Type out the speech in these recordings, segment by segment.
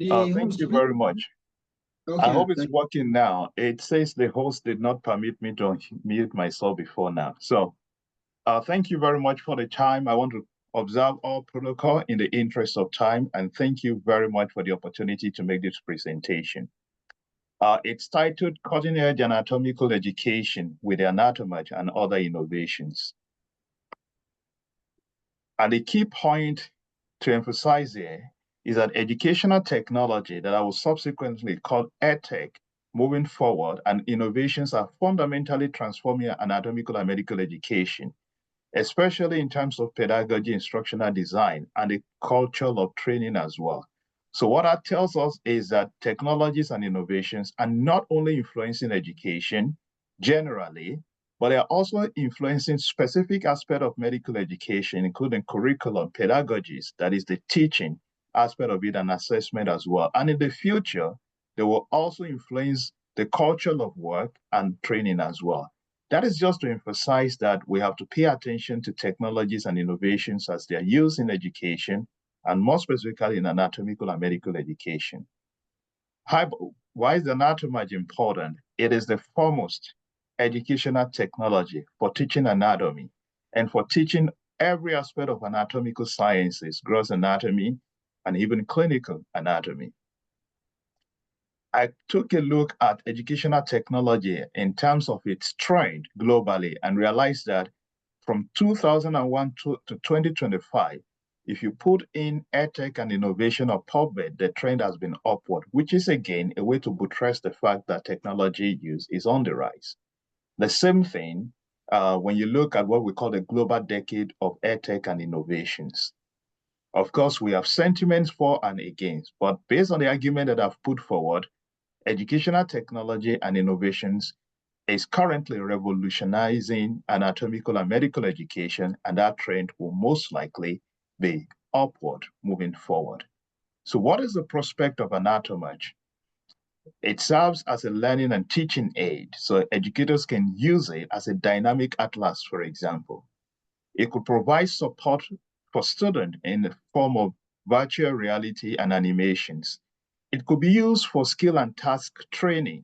The Thank host, you please. very much. I Okay, hope it's working now. It says the host did not permit me to mute myself before now. So thank you very much for the time. I want to observe all protocol in the interest of time, and thank you very much for the opportunity to make this presentation. It's titled Cutting Edge Anatomical Education with the Anatomage and Other Innovations. And the key point to emphasize here is that educational technology that I will subsequently call EdTech moving forward and innovations are fundamentally transforming anatomical and medical education, especially in terms of pedagogy, instructional design, and the culture of training as well. So what that tells us is that technologies and innovations are not only influencing education generally, but they are also influencing specific aspects of medical education, including curriculum, pedagogies, that is the teaching aspect of it, and assessment as well. And in the future, they will also influence the culture of work and training as well. That is just to emphasize that we have to pay attention to technologies and innovations as they are used in education, and more specifically in anatomical and medical education. Why is the Anatomage important? It is the foremost educational technology for teaching anatomy and for teaching every aspect of anatomical sciences, gross anatomy, and even clinical anatomy. I took a look at educational technology in terms of its trend globally and realized that from 2001 to 2025, if you put in EdTech and innovation or PubMed, the trend has been upward, which is again a way to buttress the fact that technology use is on the rise. The same thing when you look at what we call the global decade of EdTech and innovations. Of course, we have sentiments for and against, but based on the argument that I've put forward, educational technology and innovations is currently revolutionizing anatomical and medical education, and that trend will most likely be upward moving forward. So what is the prospect of Anatomage? It serves as a learning and teaching aid, so educators can use it as a dynamic atlas, for example. It could provide support for students in the form of virtual reality and animations. It could be used for skill and task training,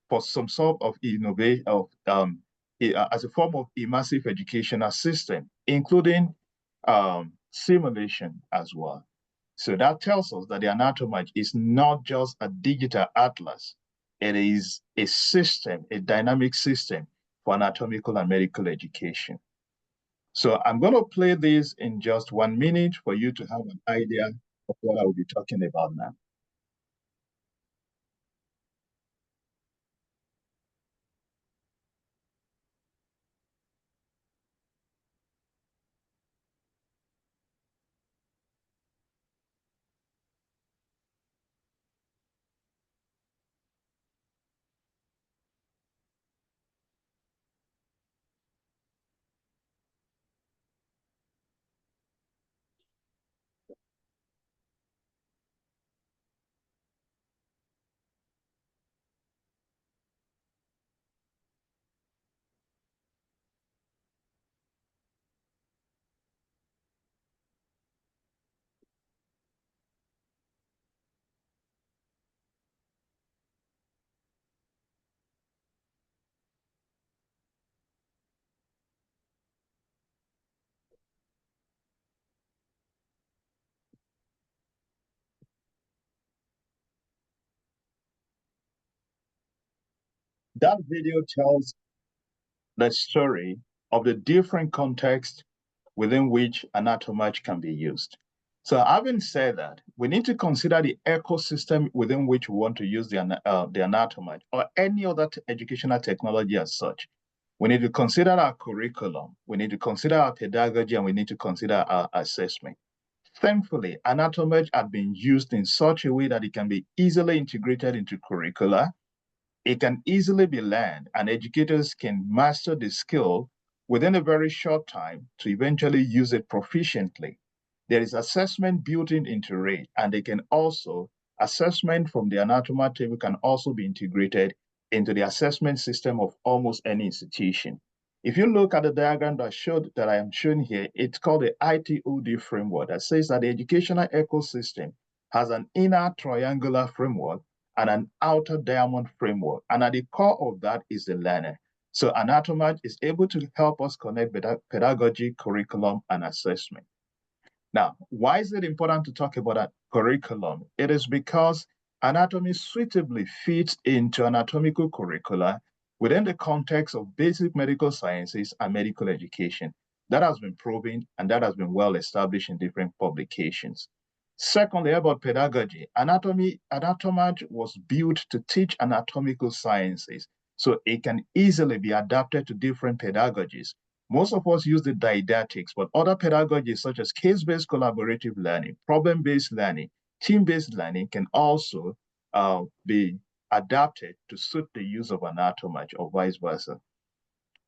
for some sort of innovation, as a form of immersive educational system, including simulation as well. So that tells us that the Anatomage is not just a digital atlas. It is a system, a dynamic system for anatomical and medical education. So I'm going to play this in just 1 minute for you to have an idea of what I will be talking about now. That video tells the story of the different contexts within which Anatomage can be used. So having said that, we need to consider the ecosystem within which we want to use the Anatomage or any other educational technology as such. We need to consider our curriculum, we need to consider our pedagogy, and we need to consider our assessment. Thankfully, Anatomage has been used in such a way that it can be easily integrated into curricula. It can easily be learned, and educators can master the skill within a very short time to eventually use it proficiently. There is assessment built into it, and they can also, assessment from the Anatomage table can also be integrated into the assessment system of almost any institution. If you look at the diagram that I am showing here, it's called the ITOD framework that says that the educational ecosystem has an inner triangular framework and an outer diamond framework. And at the core of that is the learner. So Anatomage is able to help us connect pedagogy, curriculum, and assessment. Now, why is it important to talk about that curriculum? It is because anatomy suitably fits into anatomical curricula within the context of basic medical sciences and medical education. That has been proven and that has been well established in different publications. Secondly, about pedagogy, Anatomage was built to teach anatomical sciences, so it can easily be adapted to different pedagogies. Most of us use the didactics, but other pedagogies such as case-based collaborative learning, problem-based learning, team-based learning can also be adapted to suit the use of Anatomage or vice versa.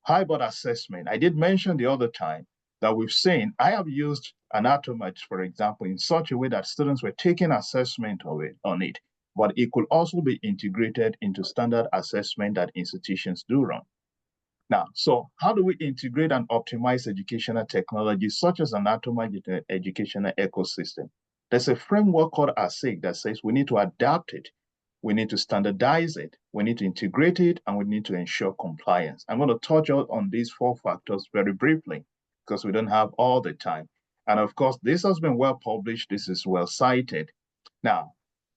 How about assessment? I did mention the other time that we've seen, I have used Anatomage, for example, in such a way that students were taking assessment on it, but it could also be integrated into standard assessment that institutions do run. Now, so how do we integrate and optimize educational technologies such as Anatomage into the educational ecosystem? There's a framework called ASIC that says we need to adapt it, we need to standardize it, we need to integrate it, and we need to ensure compliance. I'm going to touch on these 4 factors very briefly because we don't have all the time. And of course, this has been well published, this is well cited. Now,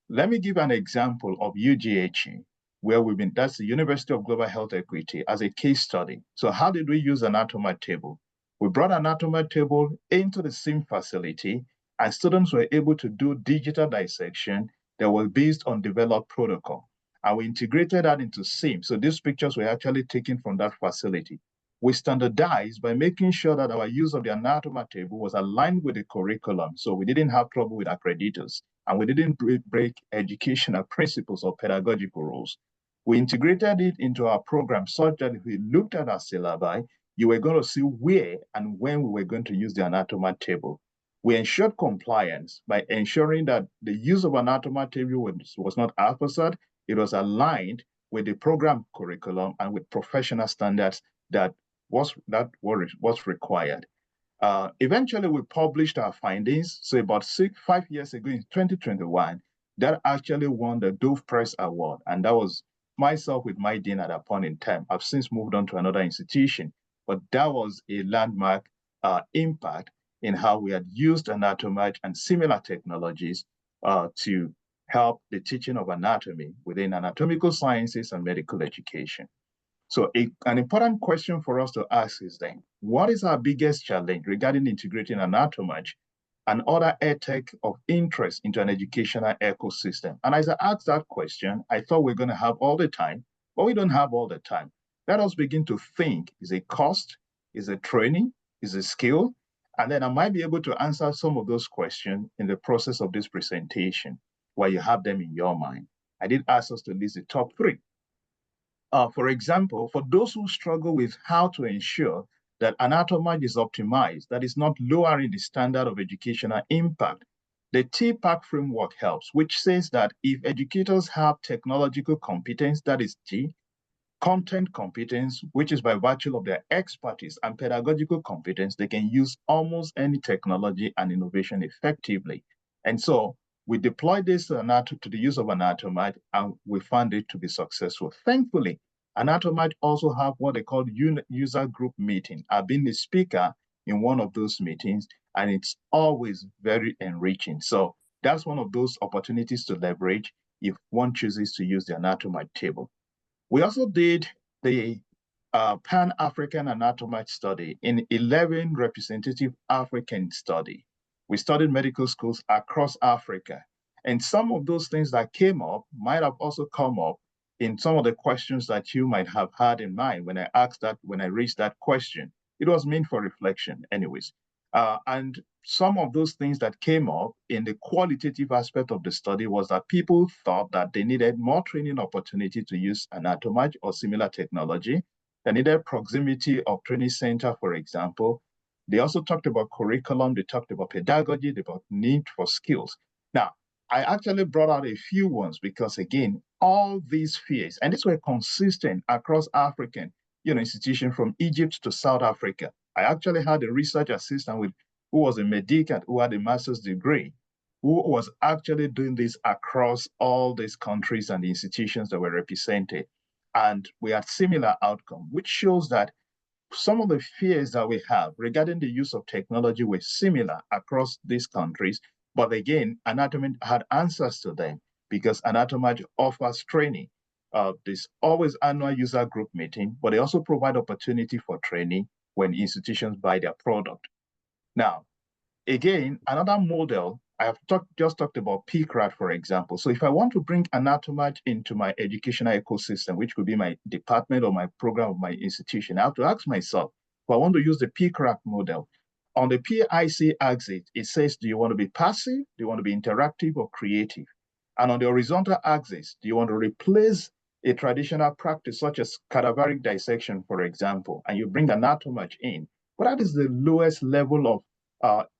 let me give an example of UGHE, where that's the University of Global Health Equity, as a case study. So how did we use an Anatomage table? We brought an Anatomage table into the SIM facility, and students were able to do digital dissection that was based on developed protocol. And we integrated that into SIM. So these pictures were actually taken from that facility. We standardized by making sure that our use of the Anatomage table was aligned with the curriculum. So we didn't have trouble with accreditors, and we didn't break educational principles or pedagogical rules. We integrated it into our program such that if we looked at our syllabi, you were going to see where and when we were going to use the Anatomage table. We ensured compliance by ensuring that the use of Anatomage table was not haphazard, it was aligned with the program curriculum and with professional standards that was required. Eventually, we published our findings. So about 5 years ago in 2021, that actually won the Dove Press Award. And that was myself with my dean at that point in time. I've since moved on to another institution, but that was a landmark impact in how we had used Anatomage and similar technologies to help the teaching of anatomy within anatomical sciences and medical education. So an important question for us to ask is then, what is our biggest challenge regarding integrating Anatomage and other edtech of interest into an educational ecosystem? And as I asked that question, I thought we're going to have all the time, but we don't have all the time. Let us begin to think, is it cost? Is it training? Is it skill? And then I might be able to answer some of those questions in the process of this presentation while you have them in your mind. I did ask us to list the top 3. For example, for those who struggle with how to ensure that Anatomage is optimized, that is not lowering the standard of educational impact, the TPAC framework helps, which says that if educators have technological competence, that is T, content competence, which is by virtue of their expertise, and pedagogical competence, they can use almost any technology and innovation effectively. And so we deployed this to the use of Anatomage, and we found it to be successful. Thankfully, Anatomage also have what they call user group meeting. I've been the speaker in one of those meetings, and it's always very enriching. So that's one of those opportunities to leverage if one chooses to use the Anatomage table. We also did the Pan-African Anatomage study in 11 representative African study. We studied medical schools across Africa. And some of those things that came up might have also come up in some of the questions that you might have had in mind when I raised that question. It was meant for reflection anyways. And some of those things that came up in the qualitative aspect of the study was that people thought that they needed more training opportunity to use Anatomage or similar technology. They needed proximity of training center, for example. They also talked about curriculum, they talked about pedagogy, about need for skills. Now, I actually brought out a few ones because, again, all these fears, and these were consistent across African institutions from Egypt to South Africa. I actually had a research assistant who was a medic and who had a master's degree, who was actually doing this across all these countries and institutions that were represented. And we had similar outcome, which shows that some of the fears that we have regarding the use of technology were similar across these countries. But again, Anatomage had answers to them because Anatomage offers training. There's always annual user group meeting, but they also provide opportunity for training when institutions buy their product. Now, again, another model, I have just talked about PCRAT, for example. So if I want to bring Anatomage into my educational ecosystem, which could be my department or my program or my institution, I have to ask myself, if I want to use the PCRAT model, on the PIC axis, it says, do you want to be passive, do you want to be interactive or creative? And on the horizontal axis, do you want to replace a traditional practice such as cadaveric dissection, for example, and you bring Anatomage in? But that is the lowest level of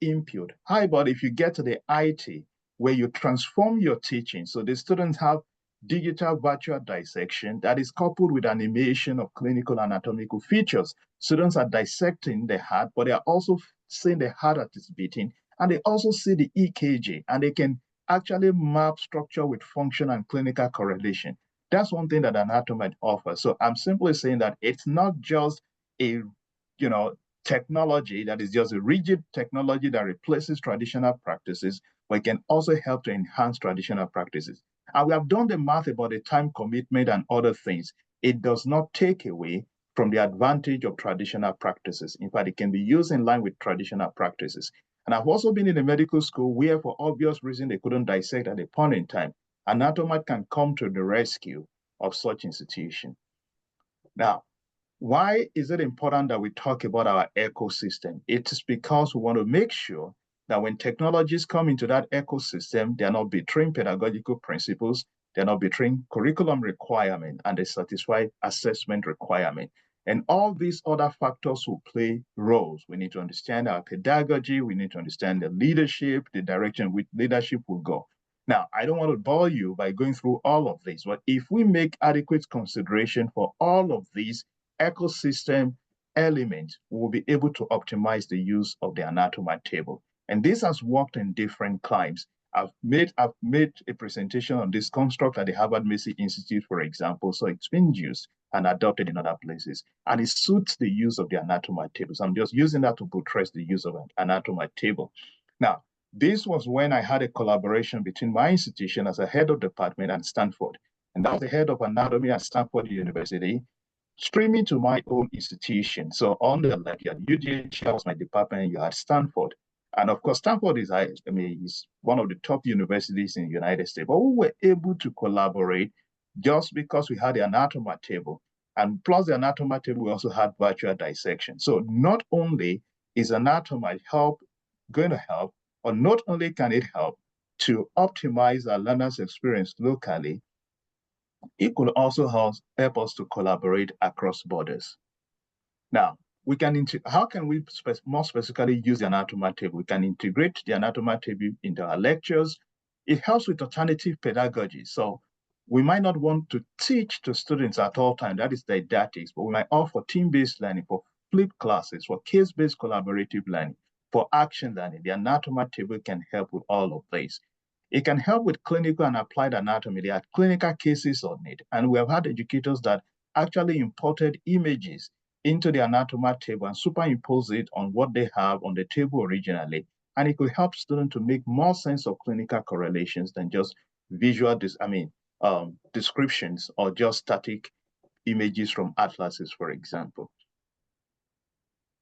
input. How about if you get to the IT, where you transform your teaching? So the students have digital virtual dissection that is coupled with animation of clinical anatomical features. Students are dissecting the heart, but they are also seeing the heart that is beating, and they also see the EKG, and they can actually map structure with function and clinical correlation. That's one thing that Anatomage offers. So I'm simply saying that it's not just a, technology that is just a rigid technology that replaces traditional practices, but it can also help to enhance traditional practices. And we have done the math about the time commitment and other things. It does not take away from the advantage of traditional practices. In fact, it can be used in line with traditional practices. And I've also been in a medical school where, for obvious reasons, they couldn't dissect at a point in time. Anatomage can come to the rescue of such institution. Now, why is it important that we talk about our ecosystem? It is because we want to make sure that when technologies come into that ecosystem, they're not betraying pedagogical principles, they're not betraying curriculum requirement, and they satisfy assessment requirement. And all these other factors will play roles. We need to understand our pedagogy, we need to understand the leadership, the direction which leadership will go. Now, I don't want to bore you by going through all of this, but if we make adequate consideration for all of these ecosystem elements, we will be able to optimize the use of the Anatomage table. And this has worked in different climes. I've made a presentation on this construct at the Harvard Massey Institute, for example, so it's been used and adopted in other places. And it suits the use of the Anatomage table. So I'm just using that to buttress the use of an Anatomage table. Now, this was when I had a collaboration between my institution as a head of department and Stanford. And that was the head of anatomy at Stanford University, streaming to my own institution. So on the left, you had UGH, that was my department, you had Stanford. And of course, Stanford is one of the top universities in the United States. But we were able to collaborate just because we had the Anatomage table. And plus the Anatomage table, we also had virtual dissection. So not only is Anatomage going to help, or not only can it help to optimize our learners' experience locally, it could also help us to collaborate across borders. Now, how can we more specifically use the Anatomage table? We can integrate the Anatomage table into our lectures. It helps with alternative pedagogy. So we might not want to teach to students at all times, that is didactics, but we might offer team-based learning, for flipped classes, for case-based collaborative learning, for action learning. The Anatomage table can help with all of this. It can help with clinical and applied anatomy. There are clinical cases on it. And we have had educators that actually imported images into the Anatomage table and superimpose it on what they have on the table originally. And it could help students to make more sense of clinical correlations than just visual, descriptions or just static images from atlases, for example.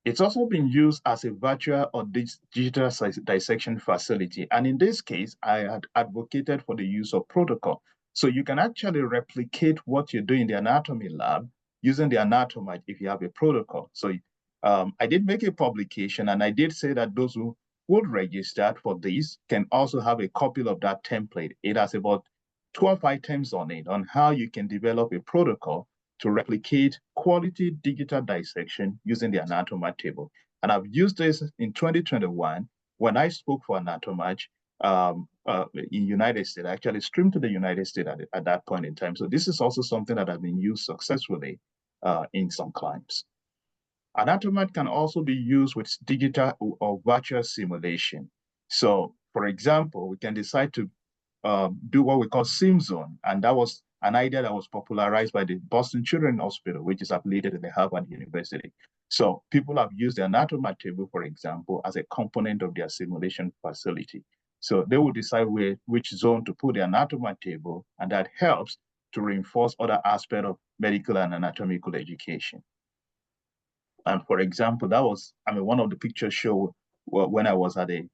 It's also been used as a virtual or digital dissection facility. And in this case, I had advocated for the use of protocol. So you can actually replicate what you do in the anatomy lab using the Anatomage if you have a protocol. So I did make a publication, and I did say that those who would register for this can also have a copy of that template. It has about 12 items on it on how you can develop a protocol to replicate quality digital dissection using the Anatomage table. And I've used this in 2021 when I spoke for Anatomage in United States. I actually streamed to the United States at that point in time. So this is also something that has been used successfully in some clients. Anatomage can also be used with digital or virtual simulation. So For example, we can decide to do what we call SIM zone, and that was an idea that was popularized by the Boston Children's Hospital, which is affiliated in the Harvard University. So people have used the Anatomage table, for example, as a component of their simulation facility. So they will decide which zone to put the Anatomage table, and that helps to reinforce other aspects of medical and anatomical education. And for example, that was, one of the pictures show when I was at a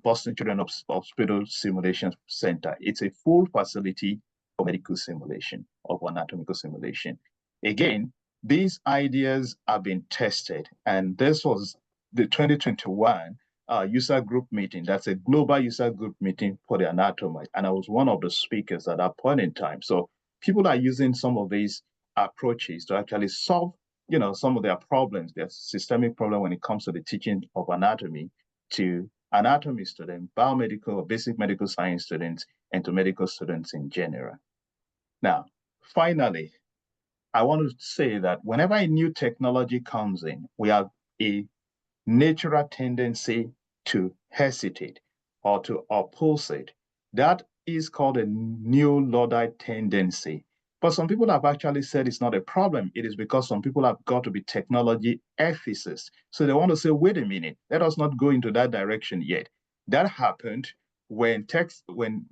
Boston Children's Hospital Simulation Center. It's a full facility for medical simulation, of anatomical simulation. Again, these ideas have been tested, and this was the 2021 user group meeting. That's a global user group meeting for the Anatomage, and I was one of the speakers at that point in time. So people are using some of these approaches to actually solve some of their problems, their systemic problem when it comes to the teaching of anatomy to anatomy students, biomedical or basic medical science students, and to medical students in general. Now, finally, I want to say that whenever a new technology comes in, we have a natural tendency to hesitate or to oppose it. That is called a new Luddite tendency. But some people have actually said it's not a problem. It is because some people have got to be technology ethicists. So they want to say, wait a minute, let us not go into that direction yet. That happened when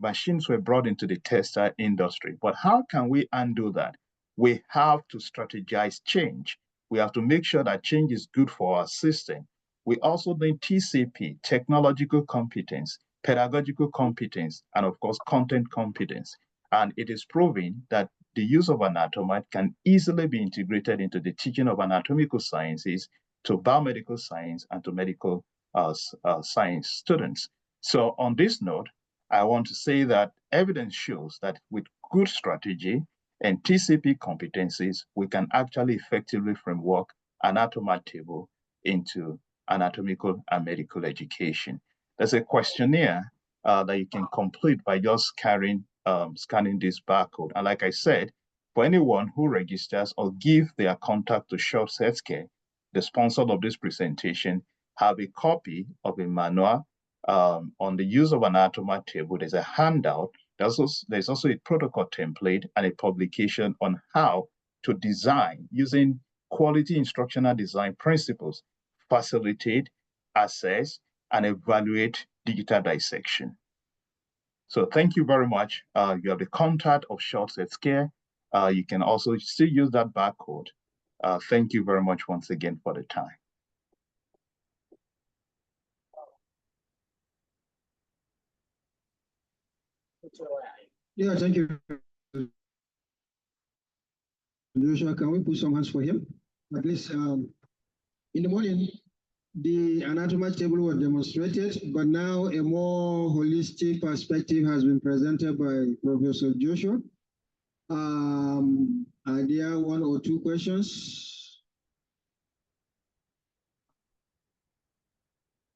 machines were brought into the textile industry. But how can we undo that? We have to strategize change. We have to make sure that change is good for our system. We also need TCP, technological competence, pedagogical competence, and of course, content competence. And it is proving that the use of Anatomage can easily be integrated into the teaching of anatomical sciences to biomedical science and to medical science students. So on this note, I want to say that evidence shows that with good strategy and TCP competencies, we can actually effectively framework Anatomage table into anatomical and medical education. There's a questionnaire that you can complete by just scanning this barcode. And like I said, for anyone who registers or give their contact to Schultz Healthcare, the sponsor of this presentation, have a copy of a manual on the use of Anatomage table. There's a handout. There's also a protocol template and a publication on how to design using quality instructional design principles, facilitate, assess, and evaluate digital dissection. So thank you very much. You have the contact of Schultz Healthcare. You can also still use that barcode. Thank you very much once again for the time. Yeah, thank you. Joshua, can we put some hands for him? At least in the morning, the Anatomage table was demonstrated, but now a more holistic perspective has been presented by Professor Joshua. Are there one or two questions?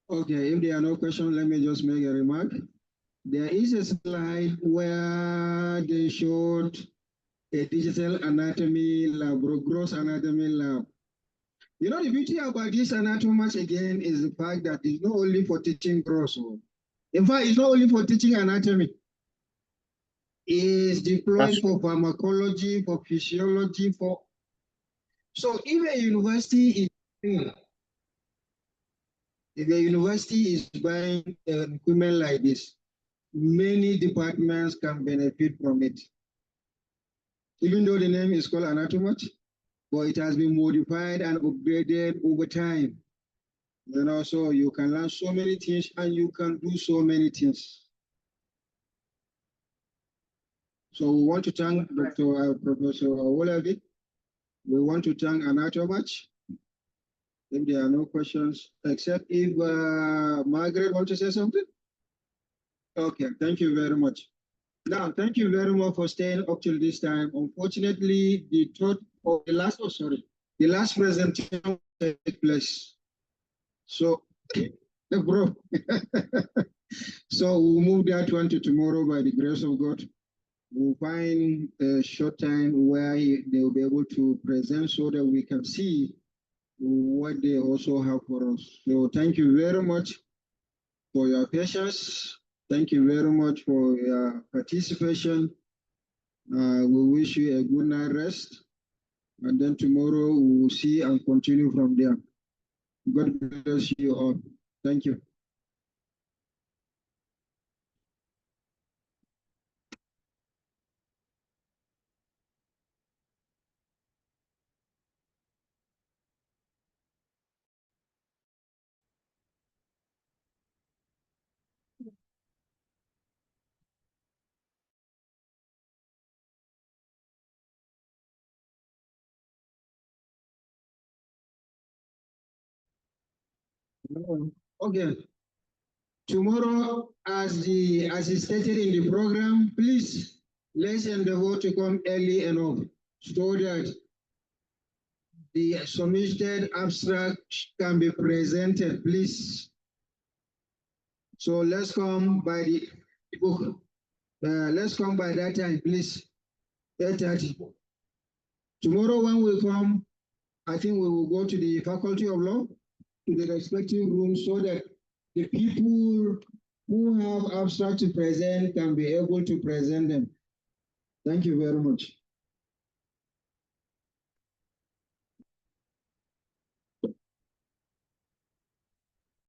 Okay, if there are no questions, let me just make a remark. There is a slide where they showed a digital anatomy lab, gross anatomy lab. You know, the beauty about this Anatomage again is the fact that it's not only for teaching gross. In fact, it's not only for teaching anatomy. It's deployed for pharmacology, for physiology, for... So if a university is buying equipment like this, many departments can benefit from it. Even though the name is called Anatomage, but it has been modified and upgraded over time. You know, so you can learn so many things and you can do so many things. So we want to thank Professor Owolabi. We want to thank Anatomage. If there are no questions, except if Margaret wants to say something. Okay, thank you very much. Now, thank you very much for staying up till this time. Unfortunately, the last presentation took place. So, bro. So we'll move that one to tomorrow by the grace of God. We'll find a short time where they'll be able to present so that we can see what they also have for us. So thank you very much for your patience. Thank you very much for your participation. We wish you a good night rest. And then tomorrow we will see and continue from there. God bless you all. Thank you. Okay. Tomorrow, as is stated in the program, please let's endeavor to come early enough so that the submitted abstract can be presented, please. So let's come by the book. Let's come by that time, please. 8:30. Tomorrow when we come, I think we will go to the Faculty of Law, to the respective rooms, so that the people who have abstract to present can be able to present them. Thank you very much.